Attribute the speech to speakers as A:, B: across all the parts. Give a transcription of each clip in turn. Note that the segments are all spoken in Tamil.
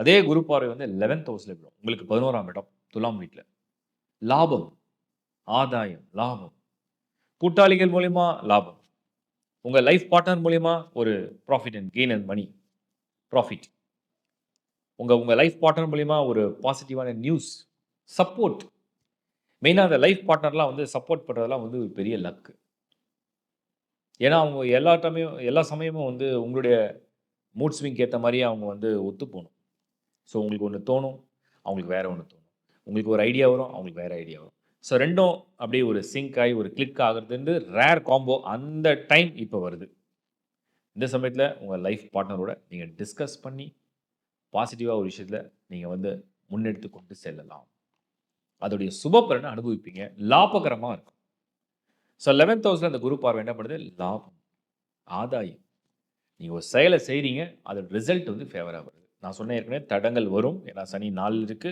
A: அதே குரு பார்வை வந்து 11th ஹவுஸ்ல விழும். உங்களுக்கு 11ஆம் இடம் துலாம் வீட்ல. லாபம், ஆதாயம், லாபம். கூட்டாளிகள் மூலியமா லாபம். உங்க லைஃப் பார்ட்னர் மூலியமா ஒரு profit and gain and money. Profit. உங்க உங்க லைஃப் பார்ட்னர் மூலியமா ஒரு பாசிட்டிவான நியூஸ். சப்போர்ட். மெயினா அந்த லைஃப் பார்ட்னர்லாம் வந்து சப்போர்ட் பண்றதெல்லாம் வந்து ஒரு பெரிய லக். ஏன்னா, அவங்க எல்லா சமயமும் வந்து உங்களுடைய மூட் ஸ்விங்க்கு ஏத்த மாரியே அவங்க வந்து ஒத்துப்போணும். ஸோ உங்களுக்கு ஒண்ணு தோணும், அவங்களுக்கு வேற ஒண்ணு தோணும். உங்களுக்கு ஒரு ஐடியா வரும், அவங்களுக்கு வேற ஐடியா வரும். ஸோ 2ம் அப்படியே ஒரு சிங்க் ஆயி ஒரு கிளிக் ஆகுறது வந்து ரேர் காம்போ. அந்த டைம் இப்ப வருது. இந்த சமயத்தில உங்க லைஃப் பார்ட்னரோட நீங்க டிஸ்கஸ் பண்ணி, பாசிட்டிவா ஒரு விஷயத்தில நீங்க வந்து முன்னெடுத்து கொண்டு செல்லலாம். அதோடைய சுப பலன அனுபவிப்பீங்க. லாபகரமா இருக்கும். ஸோ 11த் ஹவுஸ்ல அந்த குரு பார்வை என்ன பண்ணுது? லாபம், ஆதாயம். நீங்க ஒரு செயல செய்றீங்க, அதோட ரிசல்ட் வந்து ஃபேவரா வருது. நான் சொன்னேன் ஏற்கனவே தடங்கல் வரும். ஏன்னா சனி 4 இருக்கு.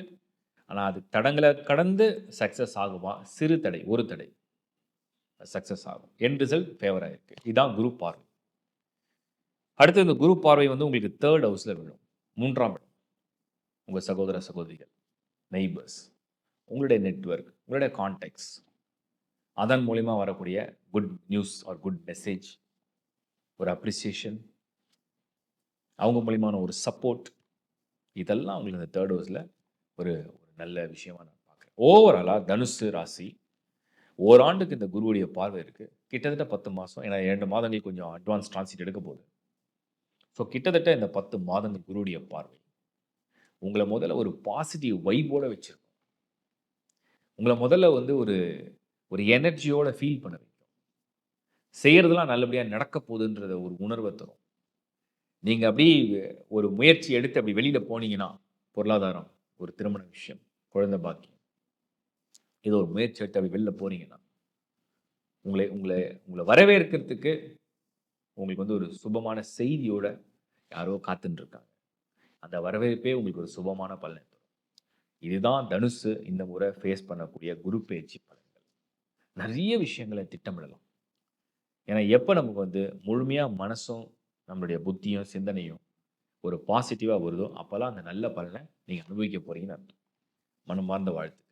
A: ஆனா அது தடங்கள கடந்து சக்சஸ் ஆகுமா? சிறு தடை, ஒரு தடை. சக்சஸ் ஆகும். எண்ட் ரிசல்ட் ஃபேவரா இருக்கு. இதான் குரு பார்வை. அடுத்து இந்த குரு பார்வை வந்து உங்களுக்கு 3 ஹவுஸ்ல விழும். 3ஆம் இடம். உங்க சகோதர, சகோதரிகள், நெய்பர்ஸ், உங்களுடைய நெட்வொர்க், உங்களுடைய கான்டாக்ட்ஸ். அதன் மூலியமா வரக்கூடிய good news are good message, ஒரு அப்ரிசியேஷன், அவங்க மூலியமான ஒரு சப்போர்ட். இதெல்லாம் உங்களுக்கு இந்த 3 ஹவுஸ்ல ஒரு ஒரு நல்ல விஷயமா நான் பார்க்குறேன். ஓவராலா தனுசு ராசி, ஓராண்டுக்கு இந்த குருவுடைய பார்வை இருக்கு. கிட்டத்தட்ட 10 மாசம். ஏன்னா 2 மாதங்கள் கொஞ்சம் அட்வான்ஸ் ட்ரான்சிட் எடுக்க போகுது. ஸோ கிட்டத்தட்ட இந்த 10 மாதங்கள் குருவுடைய பார்வை. உங்கள முதல்ல ஒரு பாசிட்டிவ் வைபோட வச்சிருக்கும். உங்கள முதல்ல வந்து ஒரு ஒரு எனர்ஜியோட ஃபீல் பண்ண வைக்கும். செய்றதெல்லாம் நல்லபடியா நடக்க போகுதுன்றத ஒரு உணர்வ தரும். நீங்க அப்படியே ஒரு முயற்சி எடுத்து அப்படி வெளியில போனீங்கன்னா, பொருளாதாரம், ஒரு திருமண விஷயம், குழந்தை பாக்கியம். ஏதோ ஒரு முயற்சி எடுத்து அப்படி வெளில போறீங்கன்னா, உங்கள உங்கள உங்கள வரவேற்கிறதுக்கு உங்களுக்கு வந்து ஒரு சுபமான செய்தியோட யாரோ காத்துன்னு இருக்காங்க. அந்த வரவேற்பே உங்களுக்கு ஒரு சுபமான பலனை தரும். இதுதான் தனுசு இந்த முறை ஃபேஸ் பண்ணக்கூடிய குரு பெயர்ச்சி பலன்கள். நெறைய விஷயங்கள திட்டமிடலாம். ஏன்னா, எப்ப நமக்கு வந்து முழுமையா மனசும், நம்மளுடைய புத்தியும், சிந்தனையும் ஒரு பாசிட்டிவா வருதோ, அப்பலாம் அந்த நல்ல பலன நீங்க அனுபவிக்க போறீங்கன்னு அர்த்தம். மனமார்ந்த வாழ்த்து.